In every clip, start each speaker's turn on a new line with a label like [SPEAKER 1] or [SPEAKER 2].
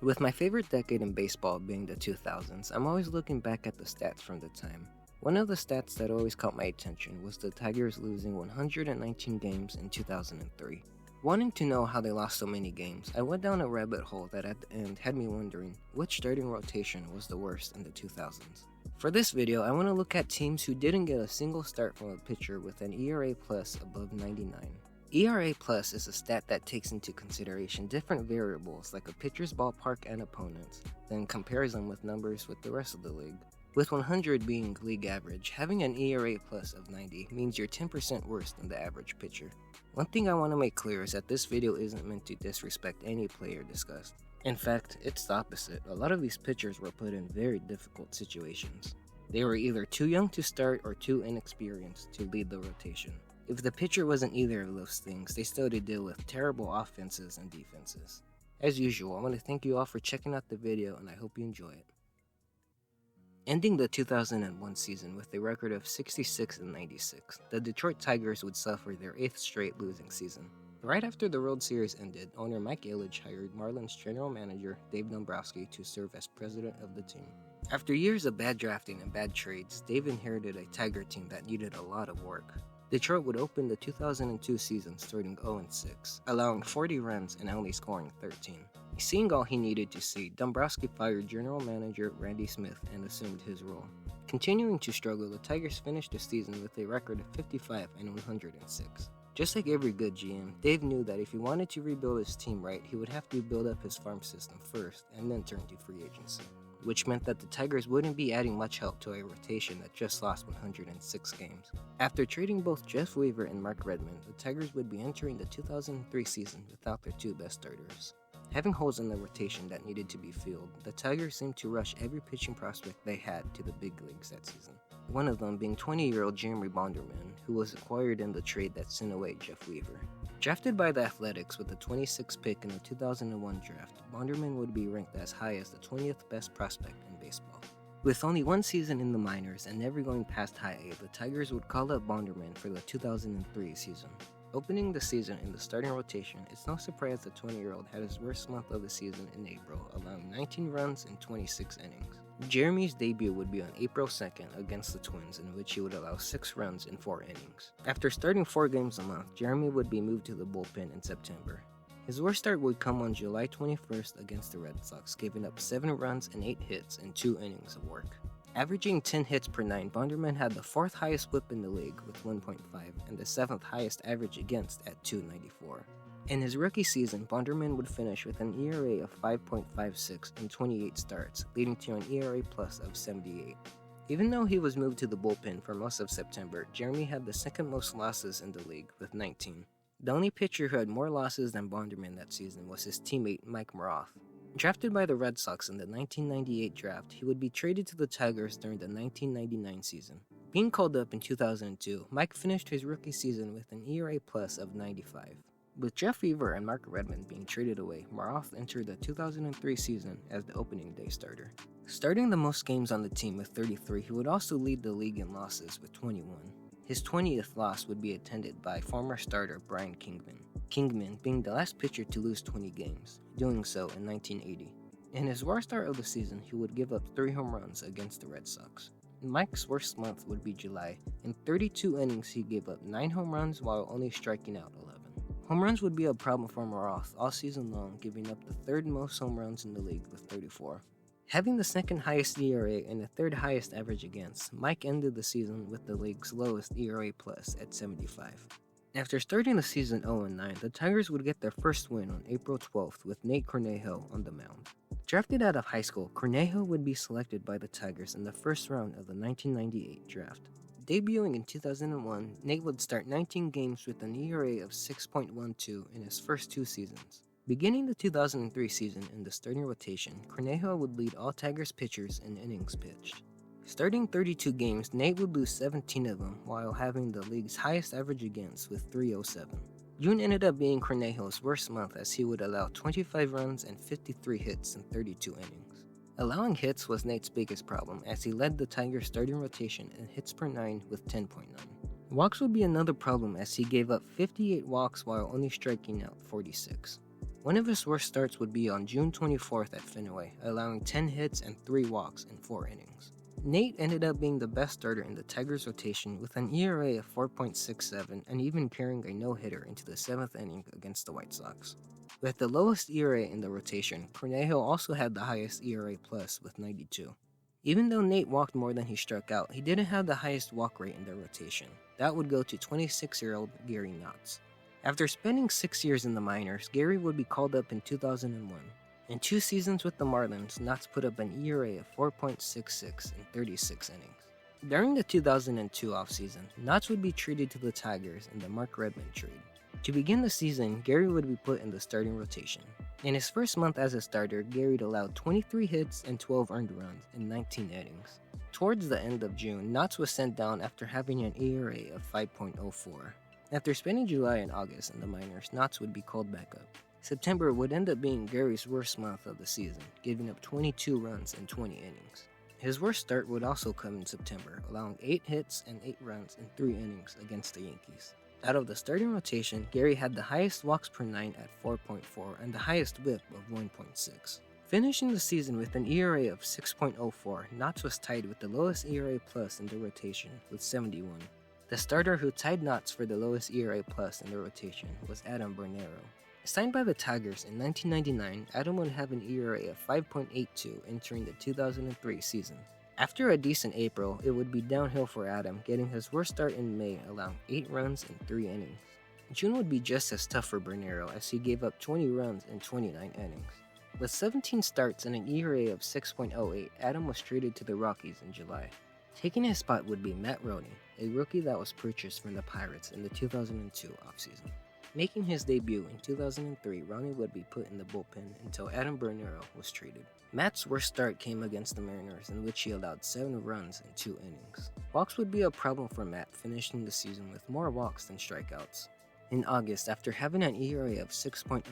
[SPEAKER 1] With my favorite decade in baseball being the 2000s, I'm always looking back at the stats from the time. One of the stats that always caught my attention was the Tigers losing 119 games in 2003. Wanting to know how they lost so many games, I went down a rabbit hole that at the end had me wondering which starting rotation was the worst in the 2000s. For this video, I want to look at teams who didn't get a single start from a pitcher with an ERA plus above 99. ERA plus is a stat that takes into consideration different variables like a pitcher's ballpark and opponents, then compares them with numbers with the rest of the league. With 100 being league average, having an ERA plus of 90 means you're 10% worse than the average pitcher. One thing I want to make clear is that this video isn't meant to disrespect any player discussed. In fact, it's the opposite. A lot of these pitchers were put in very difficult situations. They were either too young to start or too inexperienced to lead the rotation. If the pitcher wasn't either of those things, they still had to deal with terrible offenses and defenses. As usual, I want to thank you all for checking out the video and I hope you enjoy it. Ending the 2001 season with a record of 66-96, the Detroit Tigers would suffer their 8th straight losing season. Right after the World Series ended, owner Mike Ilitch hired Marlins general manager Dave Dombrowski to serve as president of the team. After years of bad drafting and bad trades, Dave inherited a Tiger team that needed a lot of work. Detroit would open the 2002 season starting 0-6, allowing 40 runs and only scoring 13. Seeing all he needed to see, Dombrowski fired general manager Randy Smith and assumed his role. Continuing to struggle, the Tigers finished the season with a record of 55-106. Just like every good GM, Dave knew that if he wanted to rebuild his team right, he would have to build up his farm system first and then turn to free agency, which meant that the Tigers wouldn't be adding much help to a rotation that just lost 106 games. After trading both Jeff Weaver and Mark Redmond, the Tigers would be entering the 2003 season without their two best starters. Having holes in the rotation that needed to be filled, the Tigers seemed to rush every pitching prospect they had to the big leagues that season. One of them being 20-year-old Jeremy Bonderman, who was acquired in the trade that sent away Jeff Weaver. Drafted by the Athletics with the 26th pick in the 2001 draft, Bonderman would be ranked as high as the 20th best prospect in baseball. With only one season in the minors and never going past high A, the Tigers would call up Bonderman for the 2003 season. Opening the season in the starting rotation, it's no surprise the 20-year-old had his worst month of the season in April, allowing 19 runs in 26 innings. Jeremy's debut would be on April 2nd against the Twins, in which he would allow 6 runs in 4 innings. After starting 4 games a month, Jeremy would be moved to the bullpen in September. His worst start would come on July 21st against the Red Sox, giving up 7 runs and 8 hits in 2 innings of work. Averaging 10 hits per 9, Bonderman had the 4th highest whip in the league with 1.5 and the 7th highest average against at 2.94. In his rookie season, Bonderman would finish with an ERA of 5.56 in 28 starts, leading to an ERA plus of 78. Even though he was moved to the bullpen for most of September, Jeremy had the second most losses in the league with 19. The only pitcher who had more losses than Bonderman that season was his teammate Mike Maroth. Drafted by the Red Sox in the 1998 draft, he would be traded to the Tigers during the 1999 season. Being called up in 2002, Mike finished his rookie season with an ERA plus of 95. With Jeff Weaver and Mark Redmond being traded away, Maroth entered the 2003 season as the opening day starter. Starting the most games on the team with 33, he would also lead the league in losses with 21. His 20th loss would be attended by former starter Brian Kingman. Kingman being the last pitcher to lose 20 games, doing so in 1980. In his worst start of the season, he would give up 3 home runs against the Red Sox. Mike's worst month would be July. In 32 innings, he gave up 9 home runs while only striking out 11. Home runs would be a problem for Maroth all season long, giving up the 3rd most home runs in the league with 34. Having the 2nd highest ERA and the 3rd highest average against, Mike ended the season with the league's lowest ERA plus at 75. After starting the season 0-9, the Tigers would get their first win on April 12th with Nate Cornejo on the mound. Drafted out of high school, Cornejo would be selected by the Tigers in the first round of the 1998 draft. Debuting in 2001, Nate would start 19 games with an ERA of 6.12 in his first 2 seasons. Beginning the 2003 season in the starting rotation, Cornejo would lead all Tigers pitchers in innings pitched. Starting 32 games, Nate would lose 17 of them while having the league's highest average against with 307. June ended up being Cornejo's worst month as he would allow 25 runs and 53 hits in 32 innings. Allowing hits was Nate's biggest problem as he led the Tigers starting rotation in hits per 9 with 10.9. Walks would be another problem as he gave up 58 walks while only striking out 46. One of his worst starts would be on June 24th at Fenway, allowing 10 hits and 3 walks in 4 innings. Nate ended up being the best starter in the Tigers rotation with an ERA of 4.67 and even carrying a no-hitter into the 7th inning against the White Sox. With the lowest ERA in the rotation, Cornejo also had the highest ERA plus with 92. Even though Nate walked more than he struck out, he didn't have the highest walk rate in the rotation. That would go to 26-year-old Gary Knotts. After spending 6 years in the minors, Gary would be called up in 2001. In 2 seasons with the Marlins, Knotts put up an ERA of 4.66 in 36 innings. During the 2002 offseason, Knotts would be traded to the Tigers in the Mark Redmond trade. To begin the season, Gary would be put in the starting rotation. In his first month as a starter, Gary allowed 23 hits and 12 earned runs in 19 innings. Towards the end of June, Knotts was sent down after having an ERA of 5.04. After spending July and August in the minors, Knotts would be called back up. September would end up being Gary's worst month of the season, giving up 22 runs in 20 innings. His worst start would also come in September, allowing 8 hits and 8 runs in 3 innings against the Yankees. Out of the starting rotation, Gary had the highest walks per 9 at 4.4 and the highest whip of 1.6. Finishing the season with an ERA of 6.04, Knotts was tied with the lowest ERA plus in the rotation with 71. The starter who tied Knotts for the lowest ERA plus in the rotation was Adam Bernero. Signed by the Tigers in 1999, Adam would have an ERA of 5.82 entering the 2003 season. After a decent April, it would be downhill for Adam, getting his worst start in May, allowing 8 runs in 3 innings. June would be just as tough for Bernero as he gave up 20 runs in 29 innings. With 17 starts and an ERA of 6.08, Adam was traded to the Rockies in July. Taking his spot would be Matt Roney, a rookie that was purchased from the Pirates in the 2002 offseason. Making his debut in 2003, Roney would be put in the bullpen until Adam Bernero was traded. Matt's worst start came against the Mariners, in which he allowed 7 runs in 2 innings. Walks would be a problem for Matt, finishing the season with more walks than strikeouts. In August, after having an ERA of 6.08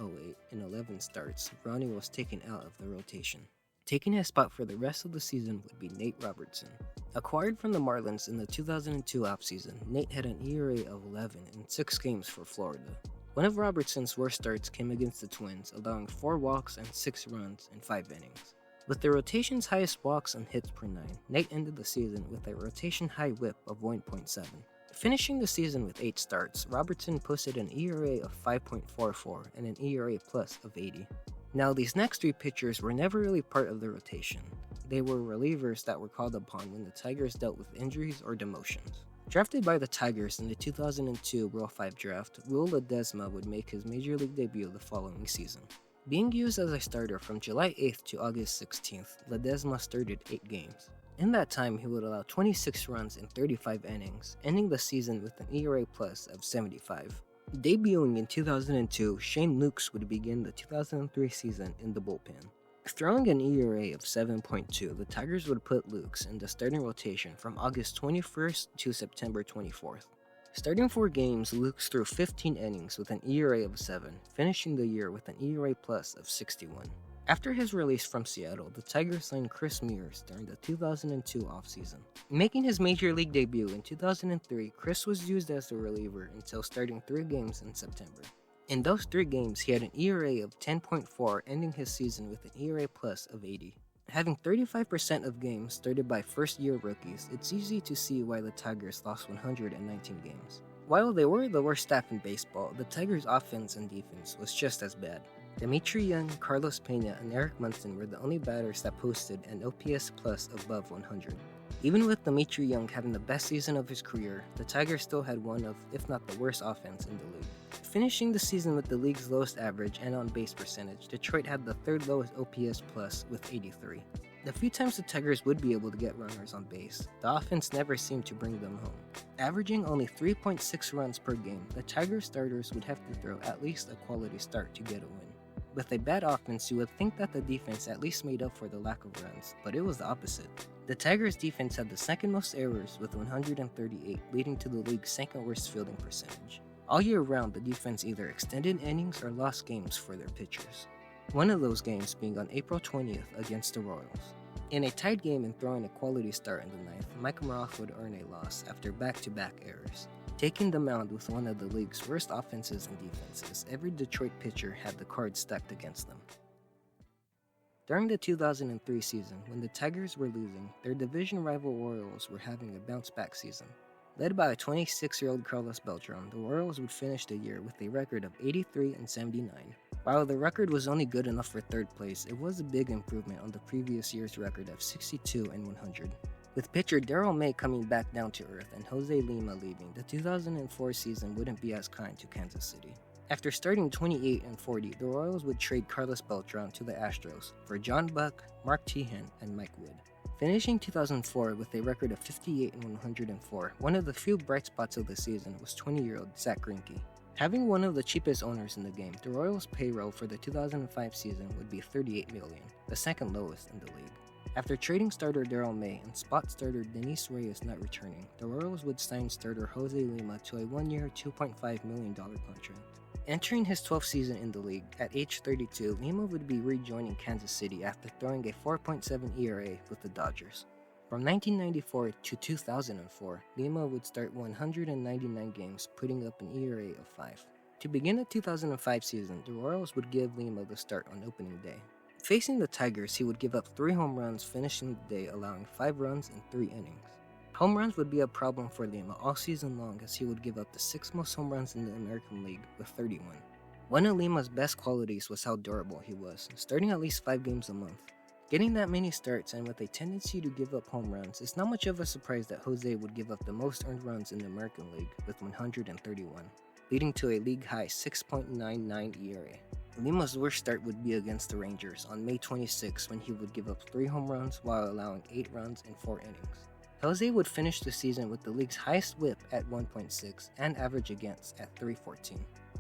[SPEAKER 1] in 11 starts, Roney was taken out of the rotation. Taking his spot for the rest of the season would be Nate Robertson. Acquired from the Marlins in the 2002 offseason, Nate had an ERA of 11 in 6 games for Florida. One of Robertson's worst starts came against the Twins, allowing 4 walks and 6 runs in 5 innings. With the rotation's highest walks and hits per 9, Nate ended the season with a rotation high whip of 1.7. Finishing the season with 8 starts, Robertson posted an ERA of 5.44 and an ERA plus of 80. Now, these next 3 pitchers were never really part of the rotation. They were relievers that were called upon when the Tigers dealt with injuries or demotions. Drafted by the Tigers in the 2002 Rule 5 draft, Will Ledesma would make his Major League debut the following season. Being used as a starter from July 8th to August 16th, Ledesma started 8 games. In that time, he would allow 26 runs in 35 innings, ending the season with an ERA plus of 75. Debuting in 2002, Shane Lukes would begin the 2003 season in the bullpen. Throwing an ERA of 7.2, the Tigers would put Lukes in the starting rotation from August 21st to September 24th. Starting 4 games, Lukes threw 15 innings with an ERA of 7, finishing the year with an ERA plus of 61. After his release from Seattle, the Tigers signed Chris Mears during the 2002 offseason. Making his Major League debut in 2003, Chris was used as a reliever until starting 3 games in September. In those 3 games, he had an ERA of 10.4, ending his season with an ERA plus of 80. Having 35% of games started by first-year rookies, it's easy to see why the Tigers lost 119 games. While they were the worst staff in baseball, the Tigers' offense and defense was just as bad. Dmitry Young, Carlos Pena, and Eric Munson were the only batters that posted an OPS plus above 100. Even with Dmitry Young having the best season of his career, the Tigers still had one of, if not the worst offense in the league. Finishing the season with the league's lowest average and on-base percentage, Detroit had the 3rd lowest OPS plus with 83. The few times the Tigers would be able to get runners on base, the offense never seemed to bring them home. Averaging only 3.6 runs per game, the Tigers starters would have to throw at least a quality start to get a win. With a bad offense, you would think that the defense at least made up for the lack of runs, but it was the opposite. The Tigers' defense had the 2nd most errors with 138, leading to the league's 2nd worst fielding percentage. All year round, the defense either extended innings or lost games for their pitchers. One of those games being on April 20th against the Royals. In a tied game and throwing a quality start in the 9th, Mike Maroth would earn a loss after back-to-back errors. Taking the mound with one of the league's worst offenses and defenses, every Detroit pitcher had the cards stacked against them. During the 2003 season, when the Tigers were losing, their division rival Orioles were having a bounce-back season. Led by a 26-year-old Carlos Beltran, the Orioles would finish the year with a record of 83-79. While the record was only good enough for third place, it was a big improvement on the previous year's record of 62-100. With pitcher Darrell May coming back down to earth and Jose Lima leaving, the 2004 season wouldn't be as kind to Kansas City. After starting 28-40, the Royals would trade Carlos Beltran to the Astros for John Buck, Mark Teahen, and Mike Wood. Finishing 2004 with a record of 58-104, one of the few bright spots of the season was 20-year-old Zack Greinke. Having one of the cheapest owners in the game, the Royals' payroll for the 2005 season would be $38 million, the second lowest in the league. After trading starter Darrell May and spot starter Denis Reyes not returning, the Royals would sign starter Jose Lima to a one-year, $2.5 million contract. Entering his 12th season in the league, at age 32, Lima would be rejoining Kansas City after throwing a 4.7 ERA with the Dodgers. From 1994 to 2004, Lima would start 199 games, putting up an ERA of 5. To begin the 2005 season, the Royals would give Lima the start on opening day. Facing the Tigers, he would give up 3 home runs, finishing the day allowing 5 runs in 3 innings. Home runs would be a problem for Lima all season long, as he would give up the 6th most home runs in the American League with 31. One of Lima's best qualities was how durable he was, starting at least 5 games a month. Getting that many starts and with a tendency to give up home runs, it's not much of a surprise that Jose would give up the most earned runs in the American League with 131, leading to a league-high 6.99 ERA. Lima's worst start would be against the Rangers on May 26, when he would give up 3 home runs while allowing 8 runs in 4 innings. Jose would finish the season with the league's highest whip at 1.6 and average against at 3.14,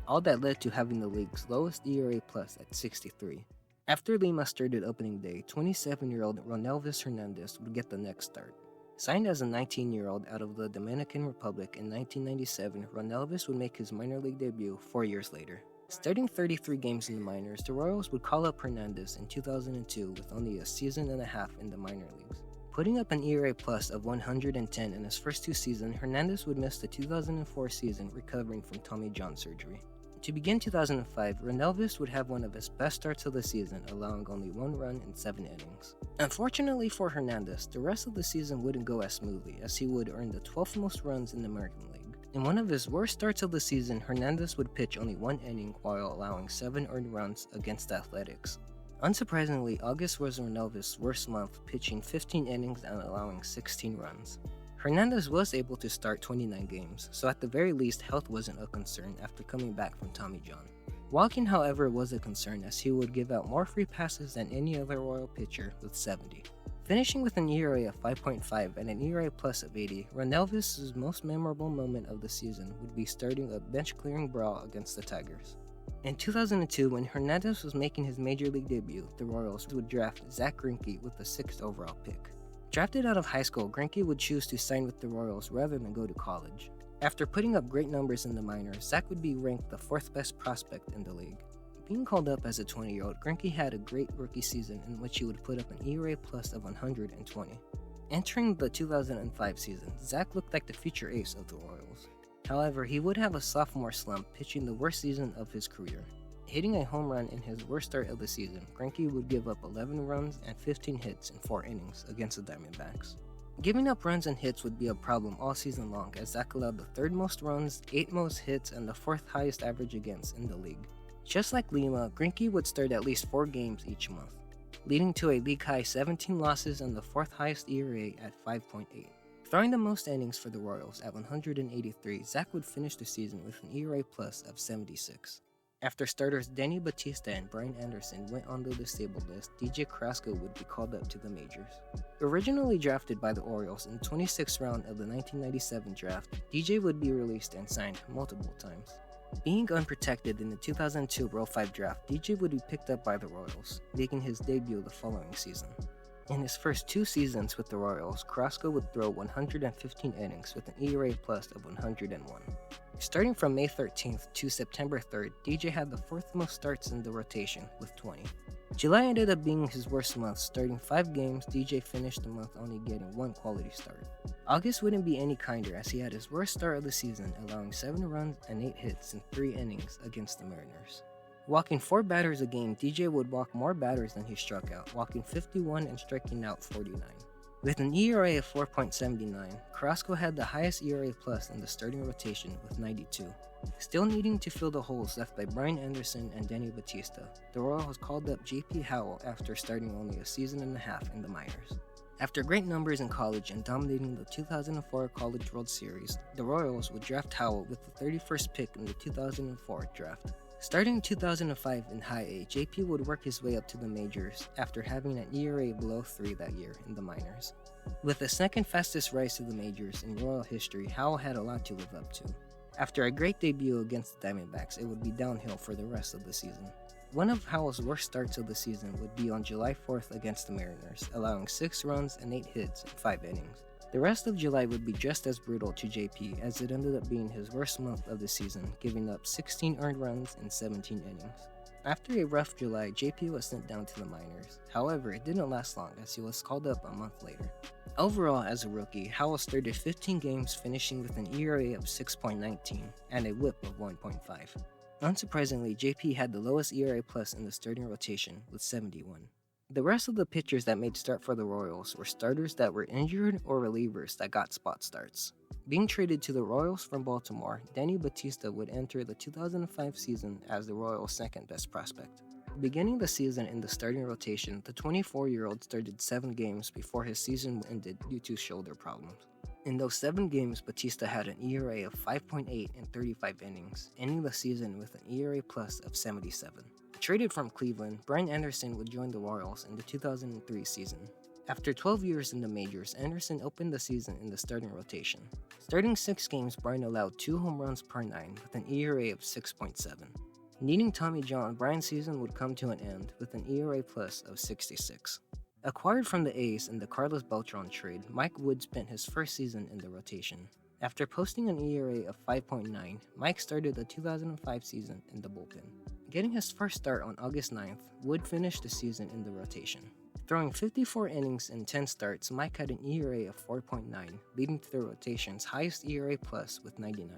[SPEAKER 1] all that led to having the league's lowest ERA plus at 63. After Lima started opening day, 27-year-old Ronelvis Hernandez would get the next start. Signed as a 19-year-old out of the Dominican Republic in 1997, Ronelvis would make his minor league debut 4 years later. Starting 33 games in the minors, the Royals would call up Hernandez in 2002 with only a season and a half in the minor leagues. Putting up an ERA plus of 110 in his first 2 seasons, Hernandez would miss the 2004 season recovering from Tommy John surgery. To begin 2005, Ronelvis would have one of his best starts of the season, allowing only 1 run in 7 innings. Unfortunately for Hernandez, the rest of the season wouldn't go as smoothly, as he would earn the 12th most runs in the American League. In one of his worst starts of the season, Hernandez would pitch only 1 inning while allowing 7 earned runs against the Athletics. Unsurprisingly, August was Ronelvis' worst month, pitching 15 innings and allowing 16 runs. Hernandez was able to start 29 games, so at the very least health wasn't a concern after coming back from Tommy John. Walking, however, was a concern, as he would give out more free passes than any other Royal pitcher with 70. Finishing with an ERA of 5.5 and an ERA plus of 80, Ronelvis' most memorable moment of the season would be starting a bench-clearing brawl against the Tigers. In 2002, when Hernandez was making his major league debut, the Royals would draft Zack Greinke with the 6th overall pick. Drafted out of high school, Greinke would choose to sign with the Royals rather than go to college. After putting up great numbers in the minors, Zack would be ranked the 4th best prospect in the league. Being called up as a 20-year-old, Greinke had a great rookie season in which he would put up an ERA plus of 120. Entering the 2005 season, Zack looked like the future ace of the Royals. However, he would have a sophomore slump, pitching the worst season of his career. Hitting a home run in his worst start of the season, Greinke would give up 11 runs and 15 hits in 4 innings against the Diamondbacks. Giving up runs and hits would be a problem all season long, as Zack allowed the 3rd most runs, 8th most hits, and the 4th highest average against in the league. Just like Lima, Greinke would start at least 4 games each month, leading to a league-high 17 losses and the 4th highest ERA at 5.8. Throwing the most innings for the Royals at 183, Zack would finish the season with an ERA plus of 76. After starters Denny Batista and Brian Anderson went on the disabled list, DJ Carrasco would be called up to the majors. Originally drafted by the Orioles in the 26th round of the 1997 draft, DJ would be released and signed multiple times. Being unprotected in the 2002 Rule 5 draft, DJ would be picked up by the Royals, making his debut the following season. In his first 2 seasons with the Royals, Carrasco would throw 115 innings with an ERA plus of 101. Starting from May 13th to September 3rd, DJ had the 4th most starts in the rotation with 20. July ended up being his worst month. Starting 5 games, DJ finished the month only getting 1 quality start. August wouldn't be any kinder as he had his worst start of the season, allowing 7 runs and 8 hits in 3 innings against the Mariners. Walking 4 batters a game, DJ would walk more batters than he struck out, walking 51 and striking out 49. With an ERA of 4.79, Carrasco had the highest ERA plus in the starting rotation with 92. Still needing to fill the holes left by Brian Anderson and Danny Batista, the Royals called up J.P. Howell after starting only a season and a half in the minors. After great numbers in college and dominating the 2004 College World Series, the Royals would draft Howell with the 31st pick in the 2004 draft. Starting in 2005 in High A, JP would work his way up to the majors after having an ERA below 3 that year in the minors. With the second fastest rise to the majors in Royal history, Howell had a lot to live up to. After a great debut against the Diamondbacks, it would be downhill for the rest of the season. One of Howell's worst starts of the season would be on July 4th against the Mariners, allowing 6 runs and 8 hits in 5 innings. The rest of July would be just as brutal to JP as it ended up being his worst month of the season, giving up 16 earned runs in 17 innings. After a rough July, JP was sent down to the minors. However, it didn't last long as he was called up a month later. Overall, as a rookie, Howell started 15 games, finishing with an ERA of 6.19 and a WHIP of 1.5. Unsurprisingly, JP had the lowest ERA plus in the starting rotation with 71. The rest of the pitchers that made start for the Royals were starters that were injured or relievers that got spot starts. Being traded to the Royals from Baltimore, Danny Batista would enter the 2005 season as the Royals' second best prospect. Beginning the season in the starting rotation, the 24-year-old started 7 games before his season ended due to shoulder problems. In those 7 games, Batista had an ERA of 5.8 in 35 innings, ending the season with an ERA plus of 77. Traded from Cleveland, Brian Anderson would join the Royals in the 2003 season. After 12 years in the majors, Anderson opened the season in the starting rotation. Starting 6 games, Brian allowed 2 home runs per 9 with an ERA of 6.7. Needing Tommy John, Brian's season would come to an end with an ERA plus of 66. Acquired from the A's in the Carlos Beltran trade, Mike Wood spent his first season in the rotation. After posting an ERA of 5.9, Mike started the 2005 season in the bullpen. Getting his first start on August 9th, Wood finished the season in the rotation. Throwing 54 innings in 10 starts, Mike had an ERA of 4.9, leading to the rotation's highest ERA plus with 99.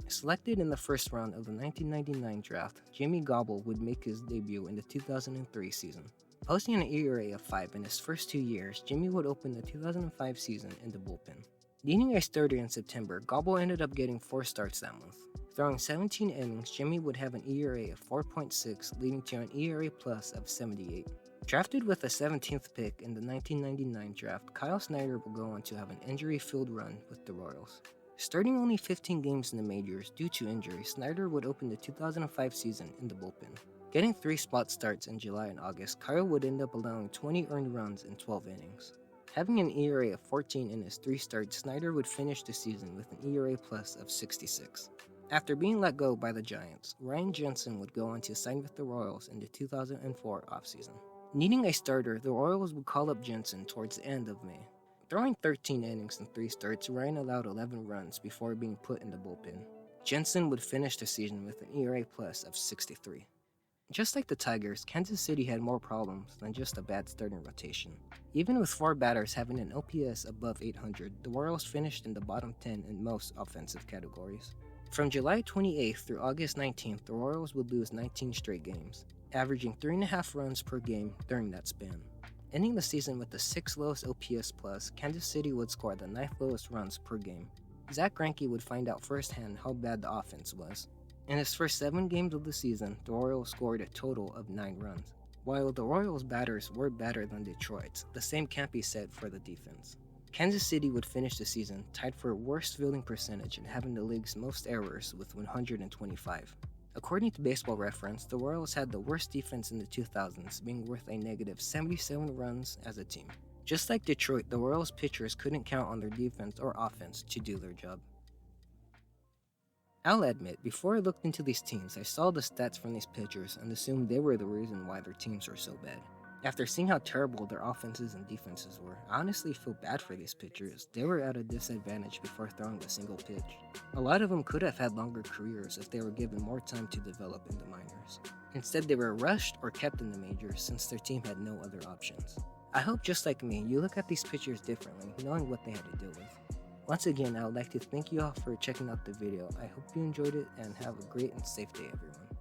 [SPEAKER 1] Selected in the first round of the 1999 draft, Jimmy Gobble would make his debut in the 2003 season. Posting an ERA of 5 in his first 2 years, Jimmy would open the 2005 season in the bullpen. Needing a starter in September, Gobble ended up getting 4 starts that month. Throwing 17 innings, Jimmy would have an ERA of 4.6, leading to an ERA plus of 78. Drafted with the 17th pick in the 1999 draft, Kyle Snyder will go on to have an injury-filled run with the Royals. Starting only 15 games in the majors due to injury, Snyder would open the 2005 season in the bullpen. Getting 3 spot starts in July and August, Kyle would end up allowing 20 earned runs in 12 innings. Having an ERA of 14 in his 3 starts, Snyder would finish the season with an ERA plus of 66. After being let go by the Giants, Ryan Jensen would go on to sign with the Royals in the 2004 offseason. Needing a starter, the Royals would call up Jensen towards the end of May. Throwing 13 innings in 3 starts, Ryan allowed 11 runs before being put in the bullpen. Jensen would finish the season with an ERA plus of 63. Just like the Tigers, Kansas City had more problems than just a bad starting rotation. Even with 4 batters having an OPS above 800, the Royals finished in the bottom 10 in most offensive categories. From July 28th through August 19th, the Royals would lose 19 straight games, averaging 3.5 runs per game during that span. Ending the season with the 6th lowest OPS plus, Kansas City would score the 9th lowest runs per game. Zach Greinke would find out firsthand how bad the offense was. In his first 7 games of the season, the Royals scored a total of 9 runs. While the Royals' batters were better than Detroit's, the same can't be said for the defense. Kansas City would finish the season tied for worst fielding percentage and having the league's most errors with 125. According to Baseball Reference, the Royals had the worst defense in the 2000s, being worth a negative 77 runs as a team. Just like Detroit, the Royals pitchers couldn't count on their defense or offense to do their job. I'll admit, before I looked into these teams, I saw the stats from these pitchers and assumed they were the reason why their teams were so bad. After seeing how terrible their offenses and defenses were, I honestly feel bad for these pitchers. They were at a disadvantage before throwing a single pitch. A lot of them could have had longer careers if they were given more time to develop in the minors. Instead, they were rushed or kept in the majors since their team had no other options. I hope, just like me, you look at these pitchers differently, knowing what they had to deal with. Once again, I would like to thank you all for checking out the video. I hope you enjoyed it and have a great and safe day, everyone.